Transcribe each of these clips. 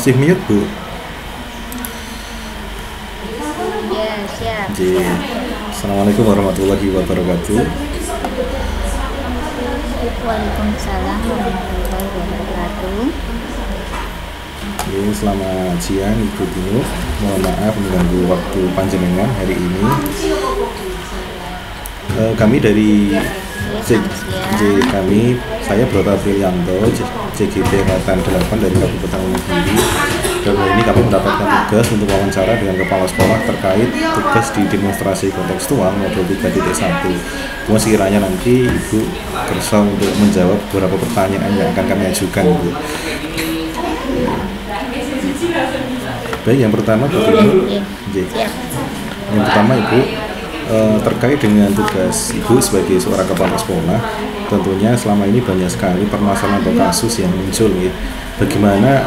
Masih mute, Bu? Ya, siap. Assalamualaikum warahmatullahi wabarakatuh. Waalaikumsalam warahmatullahi wabarakatuh. Selamat siang Ibu Tinu. Mohon maaf mengganggu waktu panjenengan hari ini. Kami dari saya Broto Priyanto, CGT Angkatan 8 dari Kabupaten Wonogiri. Dan hari ini kami mendapatkan tugas untuk wawancara dengan kepala sekolah terkait tugas di demonstrasi kontekstual modul 3.1. Sekiranya nanti Ibu kersa untuk menjawab beberapa pertanyaan yang akan kami ajukan, Ibu. Baik, yang pertama Ibu, terkait dengan tugas Ibu sebagai seorang kepala sekolah, tentunya selama ini banyak sekali permasalahan atau kasus yang muncul, ya. Bagaimana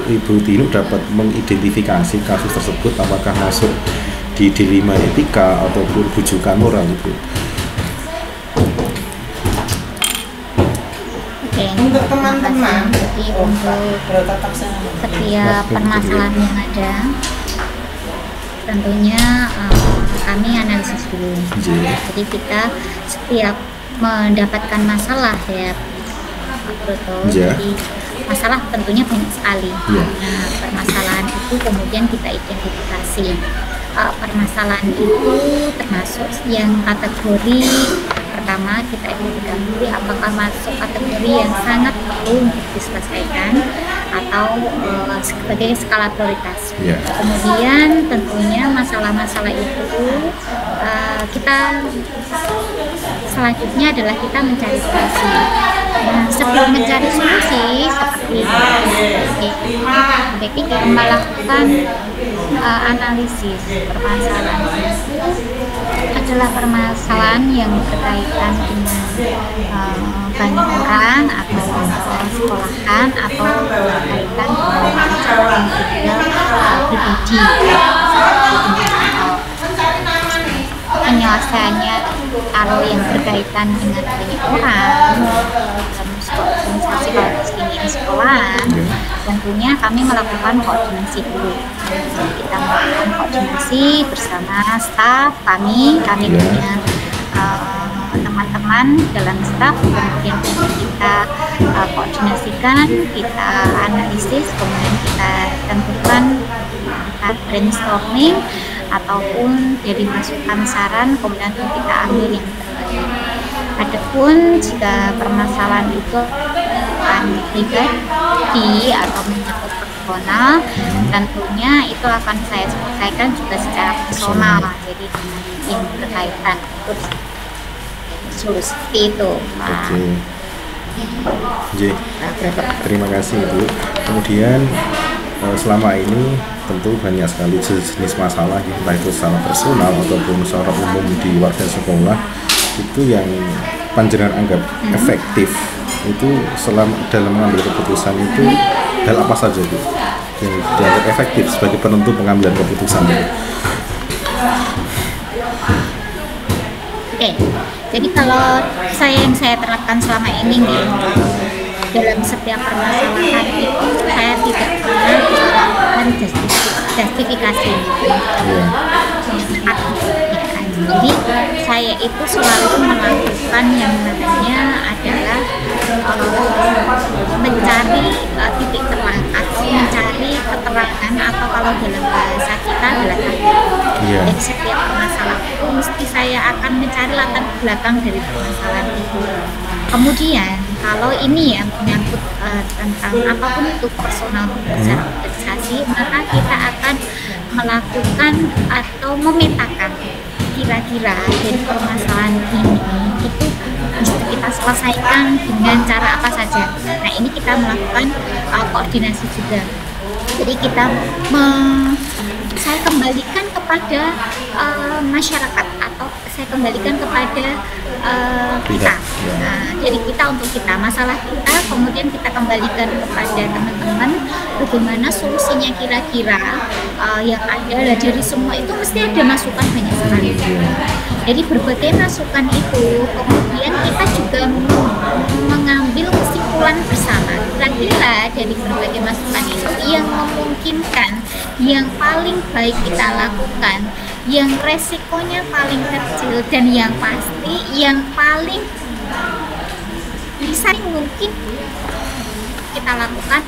Ibu Tinu dapat mengidentifikasi kasus tersebut, apakah masuk di dilema etika atau rujukan moral, Ibu? Oke, untuk teman-teman, jadi untuk setiap permasalahan yang ada, tentunya kami analisis dulu. Jadi kita setiap mendapatkan masalah, ya Pak Broto, jadi masalah tentunya banyak sekali. Nah, permasalahan itu kemudian kita identifikasi. Permasalahan itu termasuk yang kategori pertama, kita identifikasi apakah masuk kategori yang sangat perlu untuk diselesaikan atau sebagai skala prioritas. Kemudian tentunya masalah-masalah itu kita selanjutnya adalah kita mencari solusi. Nah, sebelum mencari solusi seperti kita melakukan analisis permasalahan itu adalah permasalahan yang berkaitan dengan banyak orang atau sekolahan atau berkaitan dengan masalah pribadi. Penyelesaiannya kalau yang berkaitan dengan banyak orang organisasi di sekolahan, tentunya kami melakukan koordinasi dulu. Jadi kita melakukan koordinasi bersama staf kami punya teman-teman dalam staf, kemudian kita koordinasikan, kita analisis, kemudian kita tentukan, kita brainstorming ataupun dari masukan saran, kemudian kita ambil yang terbaik. Adapun jika permasalahan itu pribadi atau menyangkut personal, tentunya itu akan saya selesaikan juga secara personal. Jadi yang berkaitan itu seperti itu. Terima kasih, Ibu. Kemudian selama ini tentu banyak sekali jenis masalah, entah itu secara personal ataupun secara umum di warga sekolah, itu yang panjenengan anggap efektif itu selama dalam mengambil keputusan itu hal apa saja, Bu, yang dianggap efektif sebagai penentu pengambilan keputusan? Oke, jadi kalau yang saya terapkan selama ini dalam setiap permasalahan itu saya tidak pernah melakukan justifikasi. Jadi saya itu selalu melakukan yang namanya adalah mencari titik terang atau mencari keterangan, atau kalau dalam bahasa kita adalah Jadi setiap permasalahan itu mesti saya akan mencari latar belakang dari permasalahan itu. Kemudian kalau ini ya menyangkut tentang apapun itu personal secara organisasi, maka kita akan melakukan atau memetakan kira-kira dari permasalahan ini itu bisa kita selesaikan dengan cara apa saja. Nah, ini kita melakukan koordinasi juga. Jadi saya kembalikan kepada masyarakat atau saya kembalikan kepada kita. Nah, jadi kita untuk kita, masalah kita, kemudian kita kembalikan kepada teman-teman bagaimana solusinya kira-kira yang ada. Dari semua itu mesti ada masukan banyak sekali. Jadi berbagai masukan itu kemudian kita juga mengambil kesimpulan kesimpulan bersama, kira-kira dari berbagai masukan itu yang memungkinkan, yang paling baik kita lakukan, yang resikonya paling kecil, dan yang pasti yang paling bisa mungkin kita lakukan,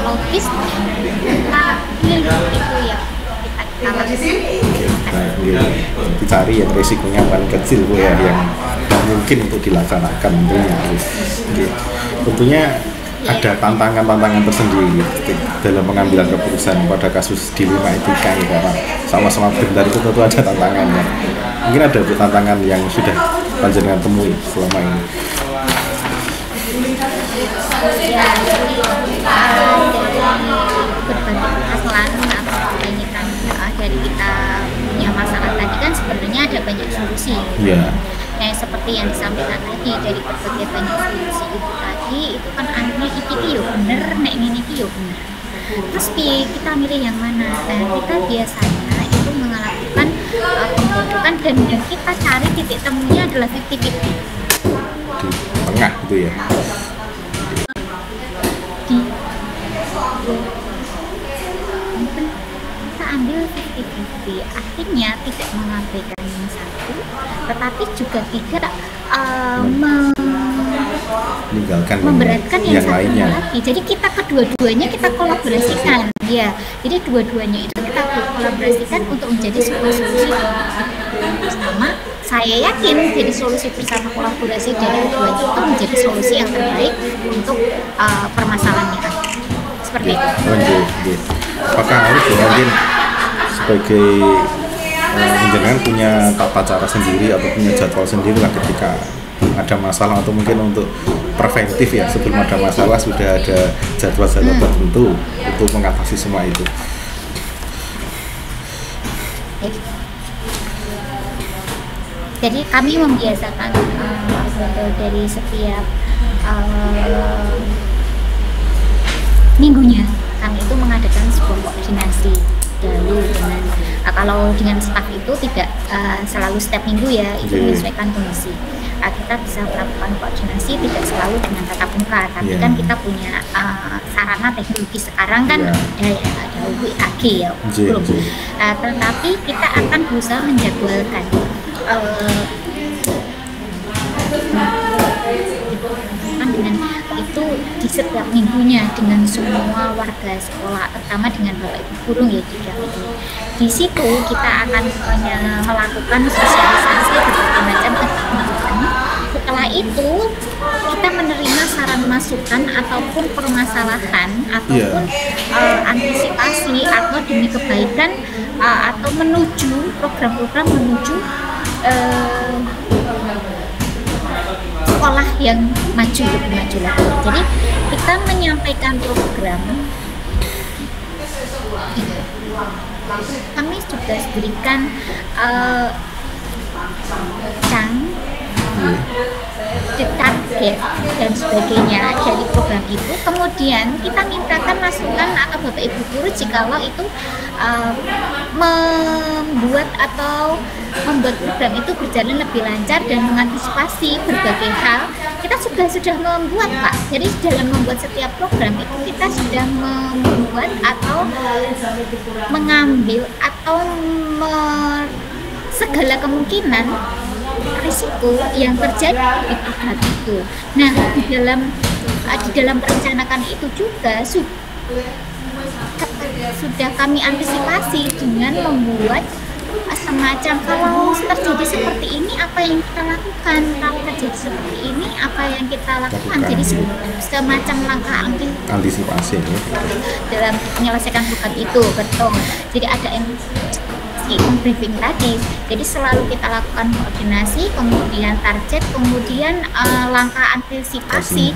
logis kita pilih itu ya kita lakukan. Dicari yang resikonya paling kecil Bu ya, yang mungkin untuk dilaksanakan tentunya. Tentunya ada tantangan-tantangan tersendiri dalam pengambilan keputusan pada kasus dilema etika ya, karena sama-sama benar itu tentu ada tantangannya. Mungkin ada tantangan yang sudah panjenengan temui selama ini. Ya, dari berbagai permasalahan atau kebanyakan dari kita punya masalah tadi kan sebenarnya ada banyak solusi. Kayak seperti yang disampaikan tadi, dari berbagai banyak solusi itu tadi, itu kan anunya iki yo bener, nek ini yo bener. Terus kita milih yang mana? Dan kita biasanya itu melakukan pembodokan, dan yang kita cari titik temunya adalah 50-50 di tengah gitu ya. Kita ambil 50-50, artinya tidak mengabaikan yang satu, tetapi juga tidak memberatkan yang lainnya lagi. Jadi kita kedua-duanya kita kolaborasikan, ya. Jadi dua-duanya itu kita kolaborasikan untuk menjadi sebuah solusi bersama. Saya yakin jadi solusi bersama, kolaborasi dari keduanya itu menjadi solusi yang terbaik untuk permasalahannya. Seperti itu. Apakah harus mungkin sebagai penjenengan punya tata cara sendiri atau punya jadwal sendiri lah ketika ada masalah, atau mungkin untuk preventif ya, sebelum ada masalah sudah ada jadwal-jadwal tertentu untuk mengatasi semua itu? Jadi kami membiasakan dari setiap minggunya kami itu mengadakan sebuah koordinasi dahulu dengan kalau dengan staf itu tidak selalu setiap minggu ya, itu menyesuaikan kondisi. Kita bisa melakukan koordinasi tidak selalu dengan tatap muka, tapi kan kita punya sarana teknologi sekarang kan ada WAG ya, grup. Tetapi kita akan berusaha menjadwalkan dengan itu di setiap minggunya dengan semua warga sekolah, terutama dengan Bapak Ibu guru ya di kami ini. Di situ kita akan melakukan sosialisasi berbagai macam kegiatan. Setelah itu kita menerima saran masukan ataupun permasalahan ataupun antisipasi atau demi kebaikan atau menuju program-program menuju sekolah yang maju, lebih maju lagi. Jadi kita menyampaikan program, kami juga berikan target dan sebagainya dari program itu. Kemudian kita mintakan masukan atau Bapak Ibu guru jikalau itu membuat program itu berjalan lebih lancar dan mengantisipasi berbagai hal. Kita sudah membuat Pak. Jadi dalam membuat setiap program itu kita sudah membuat atau mengambil atau segala kemungkinan risiko yang terjadi di program itu. Nah, di dalam merencanakan itu juga sudah kami antisipasi dengan membuat semacam kalau terjadi seperti ini apa yang kita lakukan, kalau terjadi seperti ini apa yang kita lakukan. Jadi semacam langkah antisipasi dalam menyelesaikan program itu, betul. Jadi ada briefing tadi. Jadi selalu kita lakukan koordinasi, kemudian target, kemudian langkah antisipasi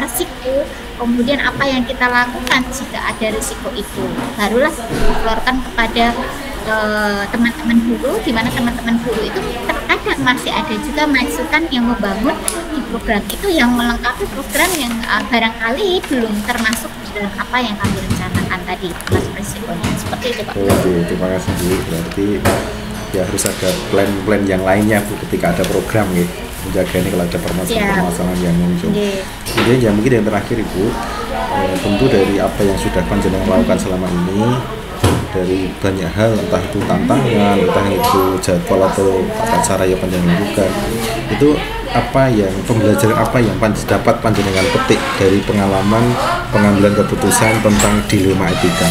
risiko, kemudian apa yang kita lakukan jika ada risiko itu. Barulah dikeluarkan kepada teman-teman guru, di mana teman-teman guru itu terkadang masih ada juga masukan yang membangun di program itu yang melengkapi program yang barangkali belum termasuk dalam apa yang kami rencanakan tadi, mas risikonya seperti itu Pak. Terima kasih Bu. Berarti ya harus ada plan-plan yang lainnya Bu ketika ada program gitu menjaga ini kalau ada permasalahan yang muncul. Kemudian yang mungkin yang terakhir Ibu, tentu dari apa yang sudah panjenengan lakukan selama ini, dari banyak hal, entah itu tantangan, entah itu jadwal atau tata cara yang panjenengan lakukan, itu apa yang pembelajaran apa yang dapat panjenengan petik dari pengalaman pengambilan keputusan tentang dilema etika?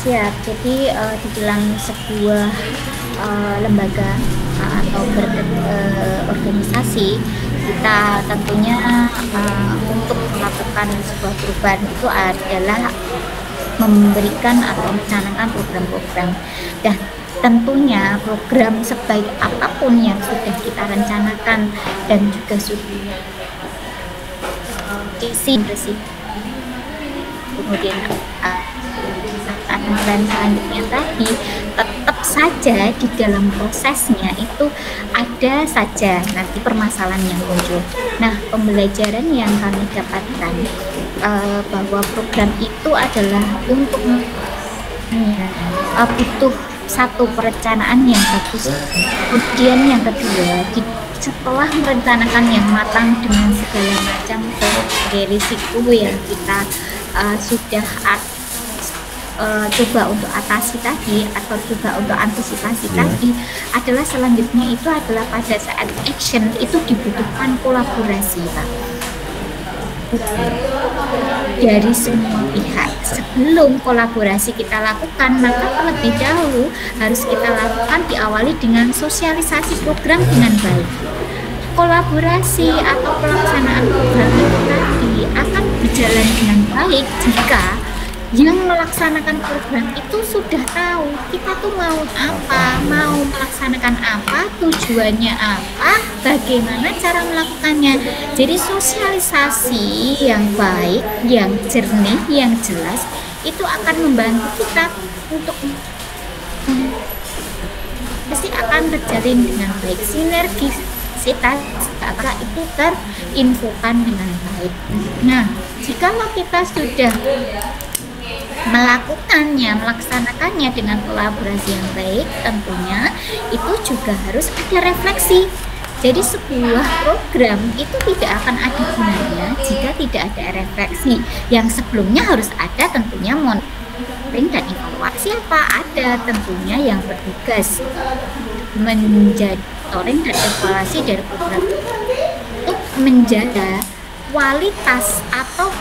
Siap. Jadi di dalam sebuah lembaga atau organisasi, kita tentunya untuk melakukan sebuah perubahan itu adalah memberikan atau mencanangkan program-program. Dan tentunya program sebaik apapun yang sudah kita rencanakan dan juga sudah isi kemudian dan selanjutnya tadi, tetap saja di dalam prosesnya itu ada saja nanti permasalahan yang muncul. Nah, pembelajaran yang kami dapatkan bahwa program itu adalah untuk butuh satu perencanaan yang bagus. Kemudian yang kedua, setelah merencanakan yang matang dengan segala macam risiko yang kita sudah coba untuk atasi tadi atau coba untuk antisipasi tadi, adalah selanjutnya itu adalah pada saat action itu dibutuhkan kolaborasi Pak dari semua pihak. Sebelum kolaborasi kita lakukan, maka terlebih dahulu harus kita lakukan diawali dengan sosialisasi program dengan baik. Kolaborasi atau pelaksanaan program itu tadi akan berjalan dengan baik jika yang melaksanakan program itu sudah tahu kita tuh mau apa, mau melaksanakan apa, tujuannya apa, bagaimana cara melakukannya. Jadi sosialisasi yang baik, yang jernih, yang jelas itu akan membantu kita untuk pasti akan terjalin dengan baik, sinergisitas itu terinfokan dengan baik. Nah, jikalau kita sudah melaksanakannya dengan kolaborasi yang baik, tentunya itu juga harus ada refleksi. Jadi sebuah program itu tidak akan ada gunanya jika tidak ada refleksi. Yang sebelumnya harus ada tentunya monitoring dan evaluasi apa ada tentunya yang bertugas menjadi monitoring dan evaluasi dari program untuk menjaga kualitas atau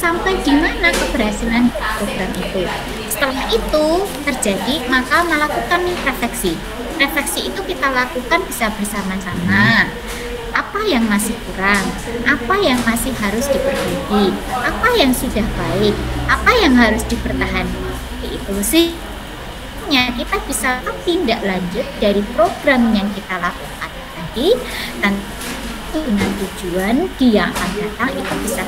sampai di mana keberhasilan program itu. Setelah itu terjadi, maka melakukan refleksi. Refleksi itu kita lakukan bisa bersama-sama. Apa yang masih kurang, apa yang masih harus diperbaiki, apa yang sudah baik, apa yang harus dipertahankan. Itu sih kita bisa tindak lanjut dari program yang kita lakukan tadi, dan dengan tujuan dia akan datang itu bisa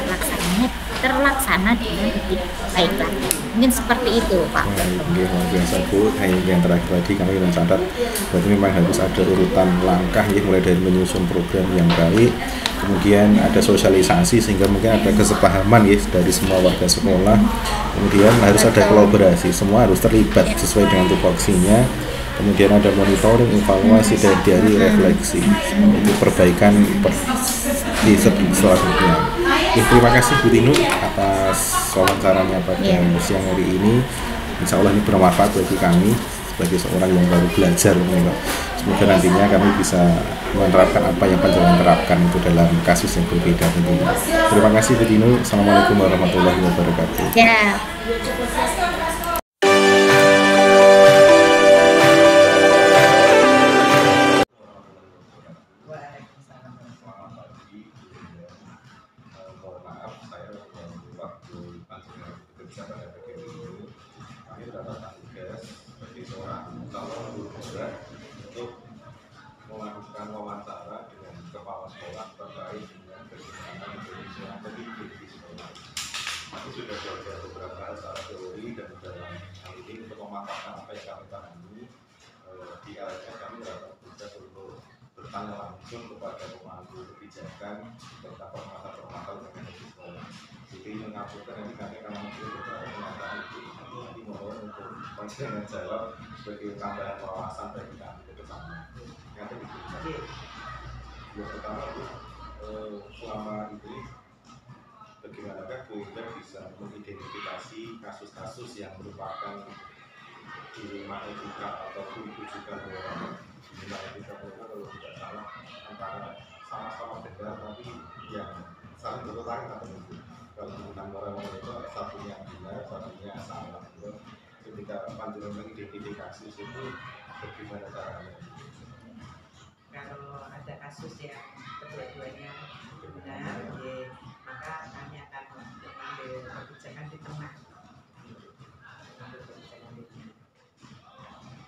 terlaksana dengan lebih baik lagi. Mungkin seperti itu Pak. Luar biasa Bu. Yang terakhir tadi kami mencatat berarti memang harus ada urutan langkah ya, mulai dari menyusun program yang baik, kemudian ada sosialisasi sehingga mungkin ada kesepahaman ya dari semua warga sekolah, kemudian harus ada kolaborasi, semua harus terlibat sesuai dengan tupoksinya, kemudian ada monitoring, evaluasi, dan dari refleksi itu perbaikan di selanjutnya. Terima kasih Bu Tinu atas wawancaranya pada siang hari ini. Insya Allah ini bermanfaat bagi kami sebagai seorang yang baru belajar. Semoga nantinya kami bisa menerapkan apa yang panjenengan terapkan itu dalam kasus yang berbeda tentunya. Terima kasih Bu Tinu. Assalamualaikum warahmatullahi wabarakatuh. Ya. Melakukan wawancara dengan kepala sekolah terkait dengan kegiatan Indonesia di sekolah. Aku sudah belajar beberapa hal secara teori dan dalam hal ini untuk mematahkan apa yang kami pahami di LSS kami dapat tugas untuk bertanya langsung kepada pemangku kebijakan serta permasalahan-permasalahan yang ada di sekolah. Jadi mengajukan nanti kami akan mengambil beberapa pernyataan itu nanti mohon panjenengan jawab sebagai tambahan wawasan bagi kami ke depannya. Yang kedua, yang pertama Bu, selama ini bagaimanakah Bu Indah bisa mengidentifikasi kasus-kasus yang merupakan di rumah etika ataupun rujukan orang di rumah etika mereka kalau tidak salah antara sama-sama benar tapi yang saling bertentangan atau mungkin kalau tentang orang itu satunya benar satunya salah gitu. Ketika panjenengan mengidentifikasi itu bagaimana caranya? Kalau ada kasus yang kedua-duanya benar, ya, maka kami akan mengambil kebijakan di tengah.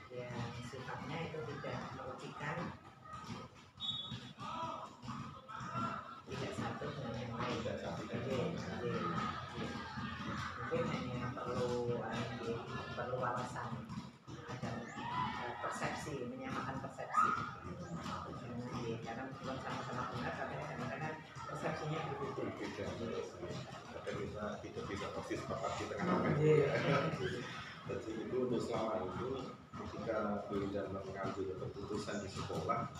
Yang sifatnya itu tidak merugikan tidak satu dengan yang lain. Mungkin hanya perlu wawasan agar persepsi, menyamakan persepsi. Karena meskipun sama-sama benar, tapi kadang-kadang persepsinya berbeda. Kadang kita tidak bisa persis sepakat di tengah-tengah. Jadi itu untuk selama itu ketika beliau mengambil keputusan di sekolah,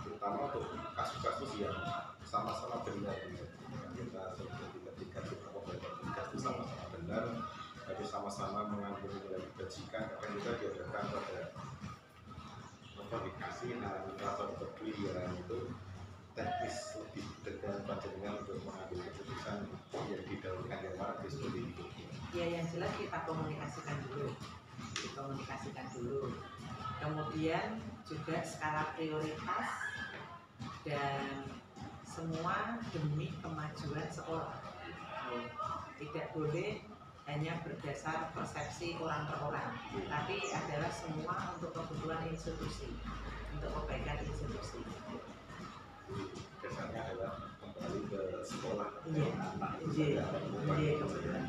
terutama untuk kasus-kasus yang sama-sama benar, kita seperti ketika kita membaca itu sama-sama benar, tapi sama-sama mengambil nilai kebajikan, akan juga dihadapkan pada dikasih rasa kepedulian itu teknis lebih dengan panjenengan untuk mengambil keputusan yang didahulukan yang mana seperti itu. Ya, yang jelas kita komunikasikan dulu. Kemudian juga skala prioritas dan semua demi kemajuan sekolah. Tidak boleh hanya berdasar persepsi orang per orang, tapi adalah semua untuk kebutuhan institusi, untuk kebaikan institusi. Kesannya adalah kembali ke sekolah. Iya, kebetulan.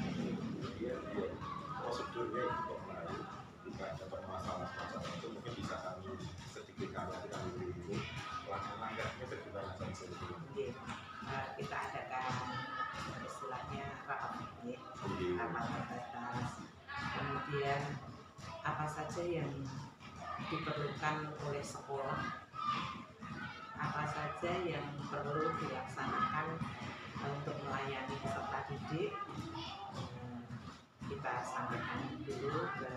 Prosedurnya juga menarik. Jika ada permasalahan semacam itu mungkin bisa kami sedikit kami dulu langkah-langkahnya bagaimana saja itu. Kita adakan istilahnya rapat terbatas. Kemudian apa saja yang diperlukan oleh sekolah, apa saja yang perlu dilaksanakan untuk melayani peserta didik, kita sampaikan dulu ke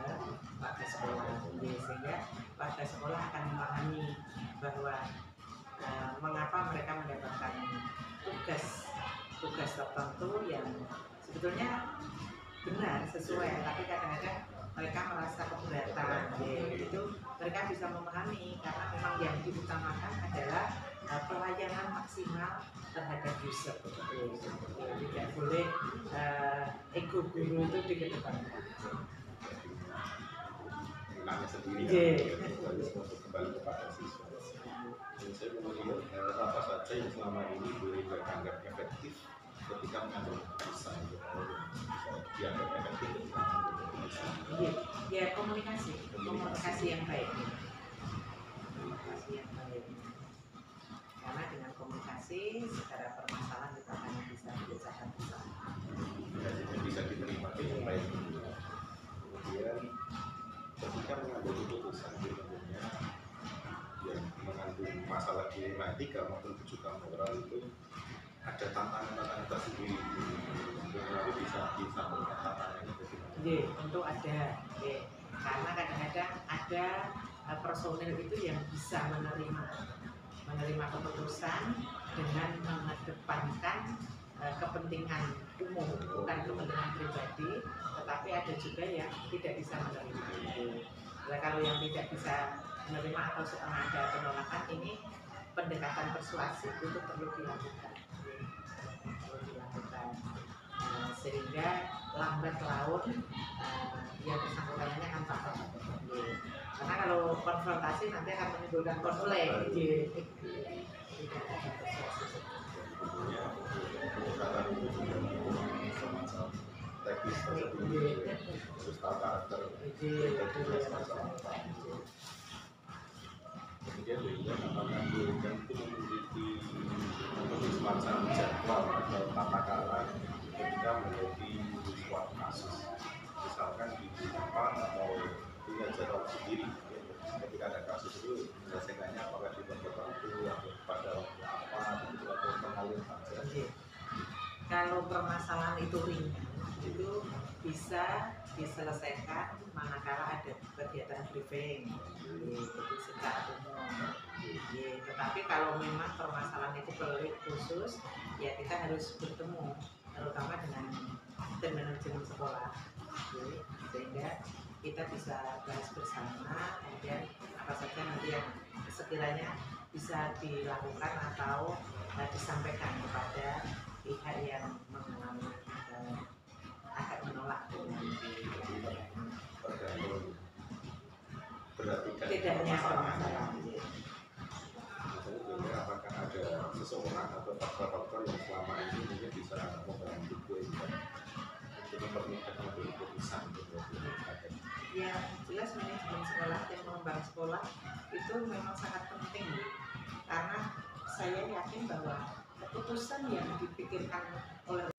warga sekolah, sehingga warga sekolah akan memahami bahwa mengapa mereka mendapatkan tugas tertentu yang sebetulnya benar, sesuai, tapi kadang-kadang mereka merasa keberatan. Itu mereka bisa memahami karena memang yang diutamakan adalah pelayanan maksimal terhadap user. Tidak boleh ego guru itu dikedepankan. Nanya sendiri kembali kepada siswa. Saya kemudian apa saja yang selama ini boleh dianggap efektif ketika mengambil keputusan, dianggap efektif ketika mengambil keputusan. Ya, komunikasi yang baik. Karena dengan komunikasi secara permasalahan kita akan bisa bicarakan bersama. Bisa diterima dengan baik. Kemudian ketika mengambil keputusan sebenarnya yang mengandung masalah dilematika maupun juga moral itu ada tantangan tersendiri. Jadi bisa disampaikan tantangannya bagaimana? Tentu ada. Karena kadang-kadang ada personil itu yang bisa menerima keputusan dengan mengedepankan kepentingan umum, bukan kepentingan pribadi, tetapi ada juga yang tidak bisa menerima. Nah, kalau yang tidak bisa menerima atau setengah ada penolakan, ini pendekatan persuasif itu perlu dilakukan. Sehingga lambat laun yang bersangkutannya akan paham. Karena kalau konfrontasi nanti akan menimbulkan konflik. Pendekatan itu juga semacam teknis tersebut, khusus karakter, semacam apa. Kemudian apakah beliau itu memiliki semacam jadwal atau tata cara ketika menjadi suatu kasus, misalkan di depan atau sendiri. Ketika ada kasus itu menyelesaikannya apakah di tempat tertentu atau pada waktu apa begitu atau mengalir saja. Kalau permasalahan itu ringan, itu bisa diselesaikan manakala ada kegiatan briefing, jadi secara umum. Tetapi kalau memang permasalahan itu pelik khusus, ya kita harus bertemu, terutama dengan tim manajemen sekolah, sehingga kita bisa bahas bersama, kemudian apa saja nanti yang sekiranya bisa dilakukan atau disampaikan kepada pihak yang mengalami agak menolak tidaknya permasalahan. Misalnya apakah ada seseorang atau faktor-faktor yang selama ini mungkin bisa membantu gue untuk mempermudah mengambil keputusan gitu. Ya jelas manajemen sekolah dan mengembang sekolah itu memang sangat penting, karena saya yakin bahwa keputusan yang dipikirkan oleh